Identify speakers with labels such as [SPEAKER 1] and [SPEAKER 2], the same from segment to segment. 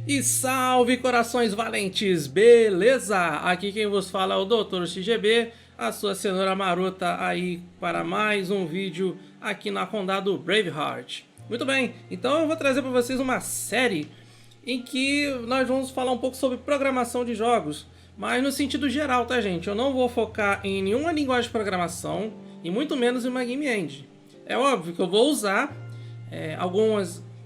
[SPEAKER 1] E salve, corações valentes, beleza? Aqui quem vos fala é o Dr. XGB, a sua cenoura marota aí para mais um vídeo aqui na Condado Braveheart. Muito bem, então eu vou trazer para vocês uma série em que nós vamos falar um pouco sobre programação de jogos, mas no sentido geral, tá, gente? Eu não vou focar em nenhuma linguagem de programação e muito menos em uma game engine. É óbvio que eu vou usar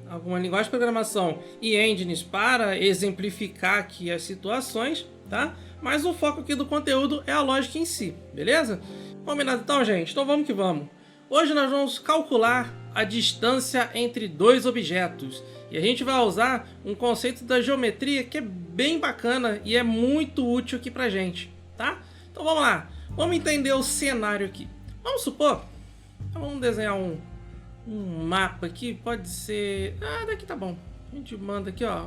[SPEAKER 1] alguma linguagem de programação e engines para exemplificar aqui as situações, tá? Mas o foco aqui do conteúdo é a lógica em si, beleza? Combinado então, gente? Então vamos que vamos. Hoje nós vamos calcular a distância entre dois objetos e a gente vai usar um conceito da geometria que é bem bacana e é muito útil aqui pra gente, tá? Então vamos lá, vamos entender o cenário aqui. Vamos supor, vamos desenhar um mapa aqui, pode ser... daqui tá bom. A gente manda aqui, ó.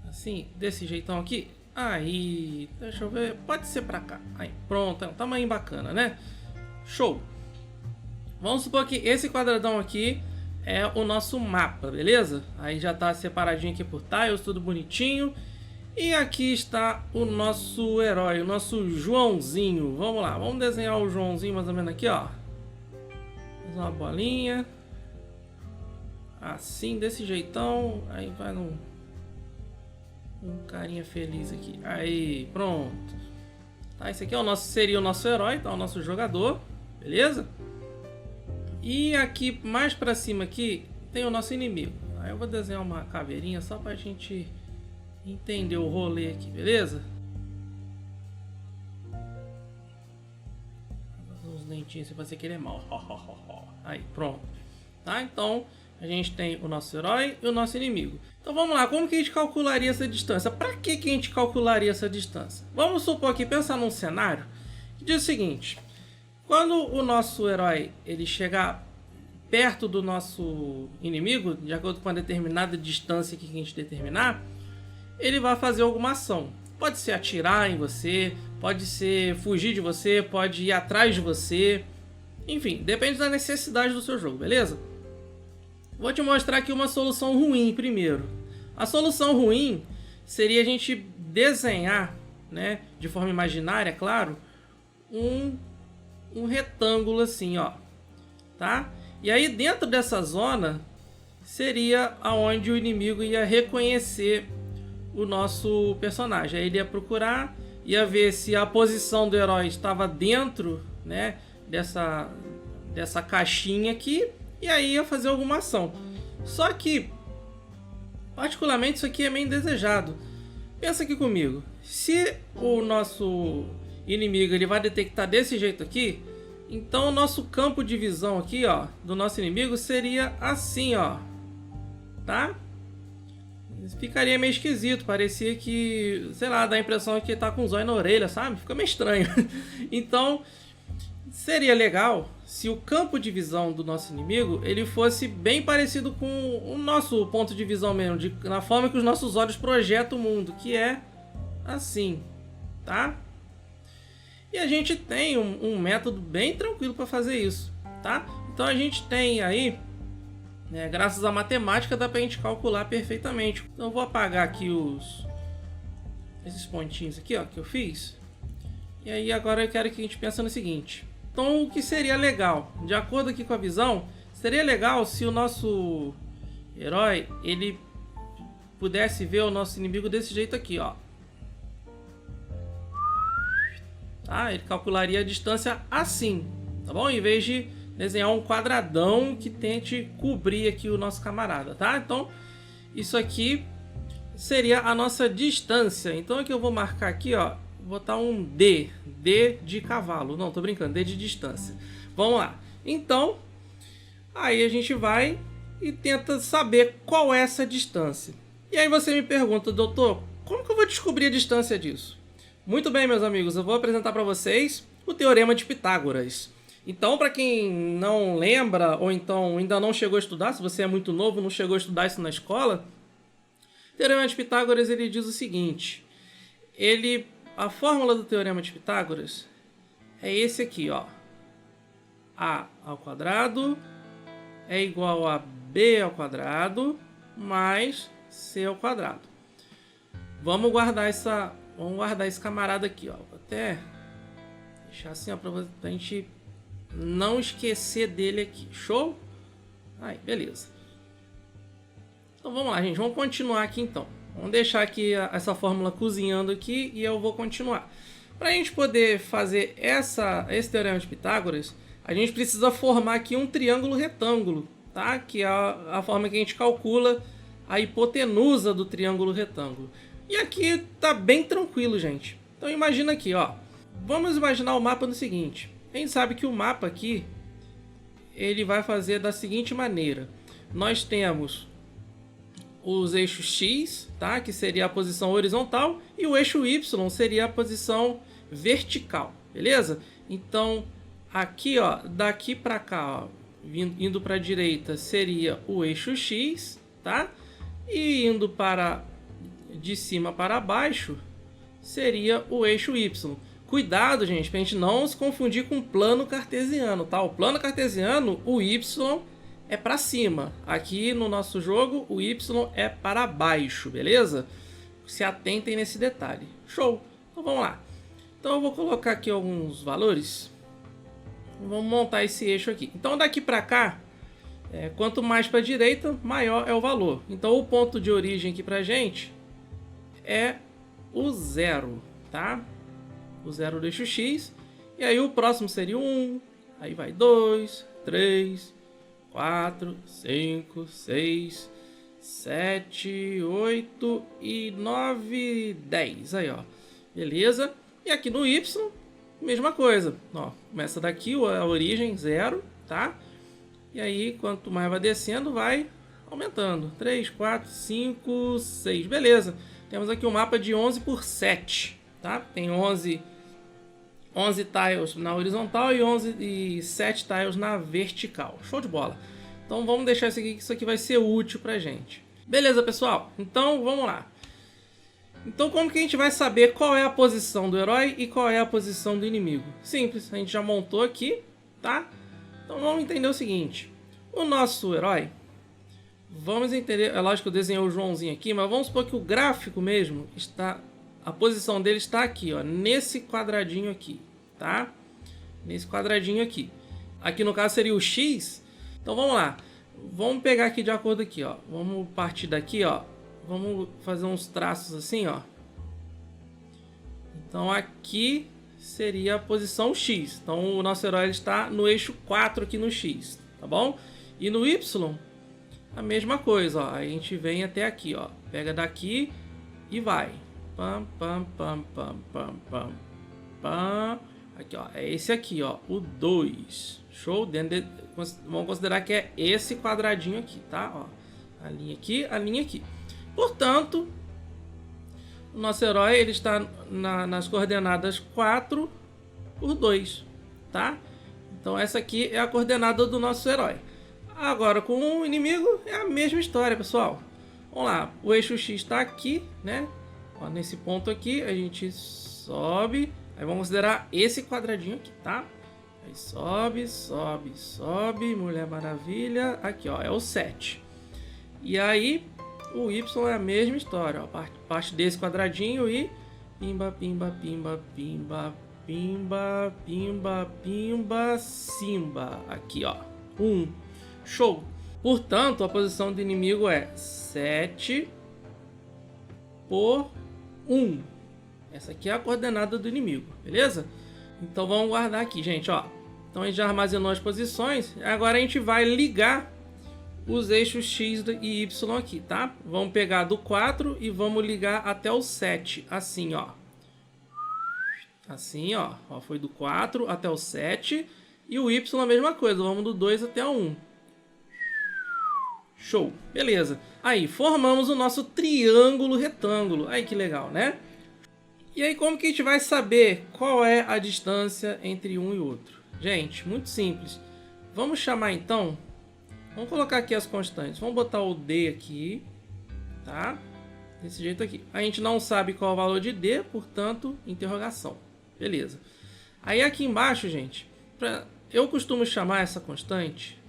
[SPEAKER 1] Assim, desse jeitão aqui. Aí, deixa eu ver, pode ser pra cá. Aí, pronto, é um tamanho bacana, né? Show! Vamos supor que esse quadradão aqui é o nosso mapa, beleza? Aí já tá separadinho aqui por tiles, tudo bonitinho. E aqui está o nosso herói, o nosso Joãozinho. Vamos lá, vamos desenhar o Joãozinho mais ou menos aqui, ó. Uma bolinha assim, desse jeitão, aí vai um carinha feliz aqui, aí pronto, tá? Esse aqui é seria o nosso herói, tá? O nosso jogador, beleza? E aqui mais pra cima aqui tem o nosso inimigo. Aí eu vou desenhar uma caveirinha só pra gente entender o rolê aqui, beleza? Dentinhos, se você querer mal. Aí, pronto. Tá? Então, a gente tem o nosso herói e o nosso inimigo. Então, vamos lá. Como que a gente calcularia essa distância? Para que a gente calcularia essa distância? Vamos supor aqui, pensar num cenário que diz o seguinte. Quando o nosso herói ele chegar perto do nosso inimigo, de acordo com uma determinada distância que a gente determinar, ele vai fazer alguma ação. Pode ser atirar em você, pode ser fugir de você, pode ir atrás de você. Enfim, depende da necessidade do seu jogo, beleza? Vou te mostrar aqui uma solução ruim primeiro. A solução ruim seria a gente desenhar, né, de forma imaginária, claro, um retângulo assim, ó. Tá? E aí dentro dessa zona seria aonde o inimigo ia reconhecer o nosso personagem. Aí ele ia procurar, ia ver se a posição do herói estava dentro, né, dessa caixinha aqui, e aí ia fazer alguma ação. Só que, particularmente, isso aqui é meio indesejado. Pensa aqui comigo. Se o nosso inimigo ele vai detectar desse jeito aqui, então o nosso campo de visão aqui, ó, do nosso inimigo seria assim, ó. Tá? Ficaria meio esquisito, parecia que, sei lá, dá a impressão que tá com um zóio na orelha, sabe? Fica meio estranho. Então, seria legal se o campo de visão do nosso inimigo ele fosse bem parecido com o nosso ponto de visão mesmo, na forma que os nossos olhos projetam o mundo, que é assim, tá? E a gente tem um método bem tranquilo para fazer isso, tá? Então a gente tem aí, graças à matemática dá pra gente calcular perfeitamente. Então eu vou apagar aqui esses pontinhos aqui, ó, que eu fiz. E aí agora eu quero que a gente pense no seguinte. Então o que seria legal? De acordo aqui com a visão, seria legal se o nosso herói ele pudesse ver o nosso inimigo desse jeito aqui, ó. Tá? Ele calcularia a distância assim, tá bom? Em vez de desenhar um quadradão que tente cobrir aqui o nosso camarada, tá? Então, isso aqui seria a nossa distância. Então, aqui eu vou marcar aqui, ó, vou botar um D de cavalo. Não, tô brincando, D de distância. Vamos lá. Então, aí a gente vai e tenta saber qual é essa distância. E aí você me pergunta, doutor, como que eu vou descobrir a distância disso? Muito bem, meus amigos, eu vou apresentar para vocês o Teorema de Pitágoras. Então, para quem não lembra, ou então ainda não chegou a estudar, se você é muito novo, não chegou a estudar isso na escola, o Teorema de Pitágoras ele diz o seguinte, a fórmula do Teorema de Pitágoras é esse aqui, ó. A ao quadrado é igual a b ao quadrado mais C ao quadrado. Vamos guardar esse camarada aqui, ó. Vou até deixar assim, ó, pra gente não esquecer dele aqui. Show? Aí, beleza. Então vamos lá, gente. Vamos continuar aqui então. Vamos deixar aqui essa fórmula cozinhando aqui e eu vou continuar. Para a gente poder fazer esse teorema de Pitágoras, a gente precisa formar aqui um triângulo retângulo, tá? Que é a forma que a gente calcula a hipotenusa do triângulo retângulo. E aqui tá bem tranquilo, gente. Então imagina aqui, ó. Vamos imaginar o mapa no seguinte. A gente sabe que o mapa aqui, ele vai fazer da seguinte maneira. Nós temos os eixos X, tá? Que seria a posição horizontal, e o eixo Y seria a posição vertical, beleza? Então, aqui, ó, daqui para cá, ó, indo para a direita seria o eixo X, tá? E indo de cima para baixo seria o eixo Y. Cuidado, gente, para a gente não se confundir com o plano cartesiano, tá? O plano cartesiano, o Y é para cima. Aqui no nosso jogo, o Y é para baixo, beleza? Se atentem nesse detalhe. Show! Então vamos lá. Então eu vou colocar aqui alguns valores. Vamos montar esse eixo aqui. Então daqui para cá, quanto mais para a direita, maior é o valor. Então o ponto de origem aqui para a gente é o 0, tá? O 0 do eixo X. E aí o próximo seria o 1. Aí vai 2, 3... 4, 5, 6, 7, 8 e 9, 10. Aí, ó. Beleza? E aqui no Y, mesma coisa. Ó, começa daqui a origem, 0, tá? E aí, quanto mais vai descendo, vai aumentando. 3, 4, 5, 6. Beleza. Temos aqui um mapa de 11 por 7, tá? Tem 11 tiles na horizontal e 7 tiles na vertical. Show de bola. Então vamos deixar isso aqui, que isso aqui vai ser útil pra gente. Beleza, pessoal? Então vamos lá. Então como que a gente vai saber qual é a posição do herói e qual é a posição do inimigo? Simples, a gente já montou aqui, tá? Então vamos entender o seguinte. O nosso herói, vamos entender, é lógico que eu desenhei o Joãozinho aqui, mas vamos supor que o gráfico mesmo está... A posição dele está aqui, ó, nesse quadradinho aqui, tá? Nesse quadradinho aqui. Aqui no caso seria o X. Então vamos lá. Vamos pegar aqui de acordo aqui, ó. Vamos partir daqui, ó. Vamos fazer uns traços assim, ó. Então aqui seria a posição X. Então o nosso herói está no eixo 4 aqui no X, tá bom? E no Y, a mesma coisa, ó. A gente vem até aqui, ó. Pega daqui e vai. Pam, pam, pam, pam, pam, pam, pam. Aqui, ó, é esse aqui, ó, o 2. Show? Vamos considerar que é esse quadradinho aqui, tá? Ó, a linha aqui. Portanto, o nosso herói ele está nas coordenadas 4 por 2, tá? Então essa aqui é a coordenada do nosso herói. Agora com o inimigo é a mesma história, pessoal. Vamos lá, o eixo X está aqui, né? Ó, nesse ponto aqui a gente sobe, aí vamos considerar esse quadradinho aqui, tá? Aí sobe, sobe, sobe, Mulher Maravilha, aqui ó, é o 7. E aí o Y é a mesma história, ó, parte desse quadradinho e pimba, pimba, pimba, pimba, pimba, pimba, pimba, simba, aqui ó, 1. Show! Portanto, a posição do inimigo é 7 por 1. Essa aqui é a coordenada do inimigo, beleza? Então vamos guardar aqui, gente, ó. Então a gente já armazenou as posições. Agora a gente vai ligar os eixos X e Y aqui, tá? Vamos pegar do 4 e vamos ligar até o 7, assim, ó. Assim, ó. Foi do 4 até o 7. E o Y a mesma coisa, vamos do 2 até o 1. Show, beleza. Aí, formamos o nosso triângulo retângulo. Aí que legal, né? E aí, como que a gente vai saber qual é a distância entre um e outro? Gente, muito simples. Vamos chamar então... Vamos colocar aqui as constantes. Vamos botar o D aqui, tá? Desse jeito aqui. A gente não sabe qual é o valor de D, portanto, interrogação. Beleza. Aí aqui embaixo, gente, eu costumo chamar essa constante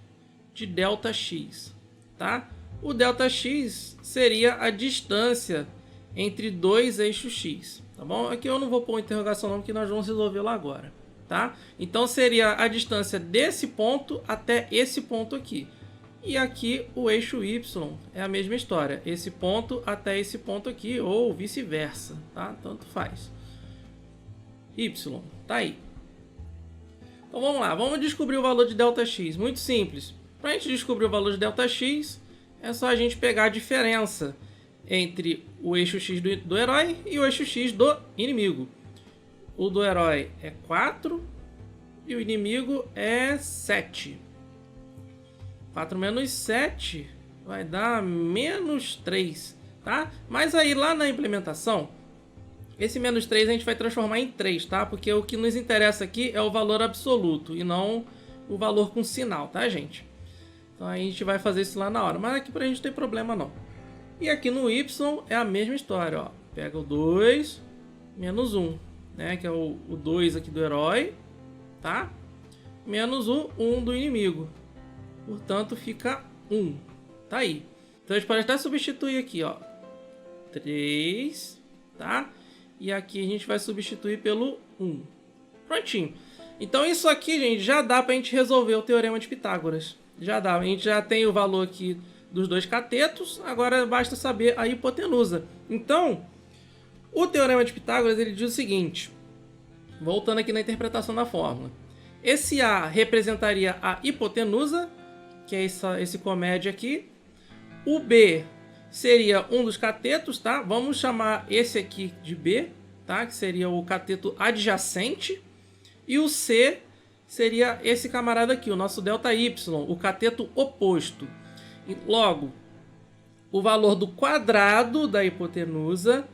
[SPEAKER 1] de ΔX, tá? o Δx seria a distância entre dois eixos x, tá bom? Aqui eu não vou pôr interrogação não, porque nós vamos resolvê-lo agora, tá? Então seria a distância desse ponto até esse ponto aqui. E aqui o eixo y é a mesma história, esse ponto até esse ponto aqui, ou vice-versa, tá? Tanto faz. Y, tá aí. Então vamos lá, vamos descobrir o valor de Δx. Muito simples. Para a gente descobrir o valor de Δx, é só a gente pegar a diferença entre o eixo x do herói e o eixo x do inimigo. O do herói é 4 e o inimigo é 7. 4 menos 7 vai dar menos 3, tá? Mas aí lá na implementação, esse menos 3 a gente vai transformar em 3, tá? Porque o que nos interessa aqui é o valor absoluto e não o valor com sinal, tá, gente? Então aí a gente vai fazer isso lá na hora, mas aqui pra gente não tem problema não. E aqui no y é a mesma história, ó. Pega o 2 menos 1, né? Que é o 2 aqui do herói, tá? Menos o 1 do inimigo. Portanto, fica 1. Tá aí. Então a gente pode até substituir aqui, ó. 3, tá? E aqui a gente vai substituir pelo 1. Prontinho. Então isso aqui, gente, já dá pra gente resolver o Teorema de Pitágoras. Já dá. A gente já tem o valor aqui dos dois catetos. Agora basta saber a hipotenusa. Então, o Teorema de Pitágoras, ele diz o seguinte. Voltando aqui na interpretação da fórmula. Esse A representaria a hipotenusa, que é esse comédia aqui. O B seria um dos catetos, tá? Vamos chamar esse aqui de B, tá? Que seria o cateto adjacente. E o C seria esse camarada aqui, o nosso ΔY, o cateto oposto. E logo, o valor do quadrado da hipotenusa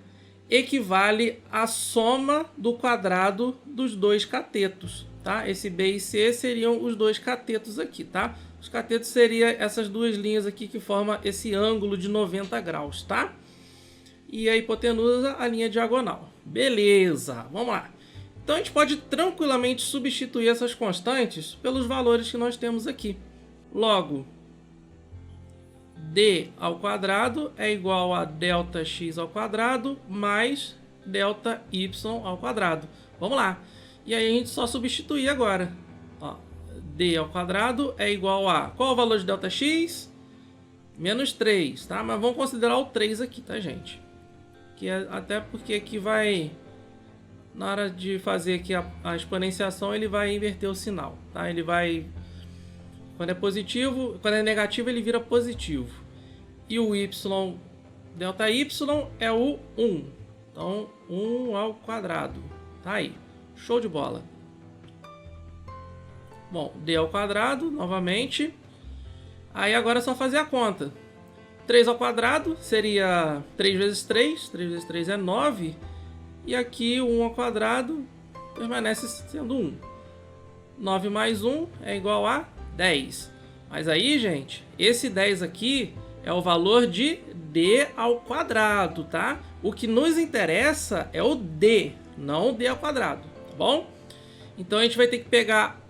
[SPEAKER 1] equivale à soma do quadrado dos dois catetos, tá? Esse B e C seriam os dois catetos aqui, tá? Os catetos seriam essas duas linhas aqui que formam esse ângulo de 90 graus, tá? E a hipotenusa, a linha diagonal. Beleza, vamos lá. Então a gente pode tranquilamente substituir essas constantes pelos valores que nós temos aqui. Logo, d ao quadrado é igual a Δx ao quadrado mais Δy ao quadrado. Vamos lá. E aí a gente só substituir agora. Ó, d ao quadrado é igual a... Qual o valor de Δx? Menos 3, tá? Mas vamos considerar o 3 aqui, tá, gente? Que é, até porque aqui vai... Na hora de fazer aqui a exponenciação, ele vai inverter o sinal, tá? Ele vai... Quando é positivo, quando é negativo, ele vira positivo. E o y, Δy é o 1. Então, 1 ao quadrado. Tá aí. Show de bola. Bom, d ao quadrado, novamente. Aí agora é só fazer a conta. 3 ao quadrado seria 3 vezes 3. 3 vezes 3 é 9. E aqui o 1 ao quadrado permanece sendo 1. 9 mais 1 é igual a 10. Mas aí, gente, esse 10 aqui é o valor de d ao quadrado, tá? O que nos interessa é o d, não o d ao quadrado, tá bom? Então a gente vai ter que pegar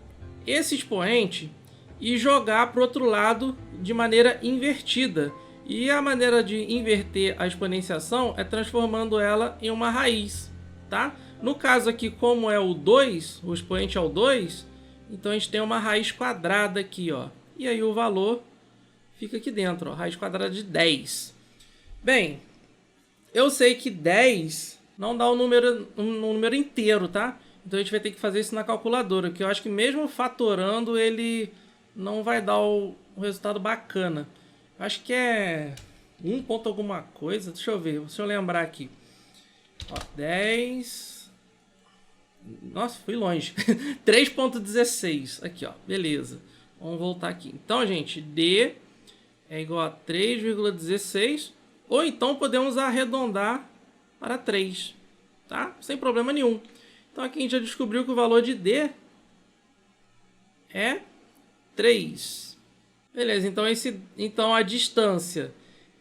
[SPEAKER 1] esse expoente e jogar para o outro lado de maneira invertida. E a maneira de inverter a exponenciação é transformando ela em uma raiz, tá? No caso aqui, como é o 2, o expoente é o 2, então a gente tem uma raiz quadrada aqui, ó. E aí o valor fica aqui dentro, ó, raiz quadrada de 10. Bem, eu sei que 10 não dá um número inteiro, tá? Então a gente vai ter que fazer isso na calculadora, que eu acho que mesmo fatorando ele não vai dar um resultado bacana. Acho que é 1 ponto alguma coisa. Deixa eu ver, deixa eu lembrar aqui. Ó, 10... Nossa, fui longe. 3.16. Aqui, ó. Beleza. Vamos voltar aqui. Então, gente, D é igual a 3,16. Ou então podemos arredondar para 3. Tá? Sem problema nenhum. Então aqui a gente já descobriu que o valor de D é 3. Beleza, então a distância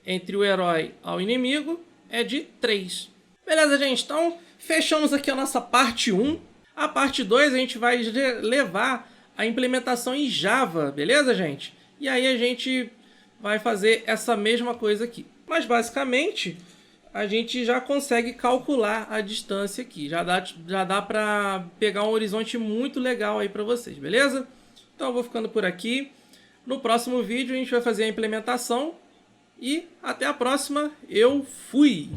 [SPEAKER 1] entre o herói ao inimigo é de 3. Beleza, gente? Então, fechamos aqui a nossa parte 1. A parte 2 a gente vai levar a implementação em Java, beleza, gente? E aí a gente vai fazer essa mesma coisa aqui. Mas basicamente a gente já consegue calcular a distância aqui. Já dá para pegar um horizonte muito legal aí para vocês, beleza? Então eu vou ficando por aqui. No próximo vídeo a gente vai fazer a implementação. E até a próxima. Eu fui!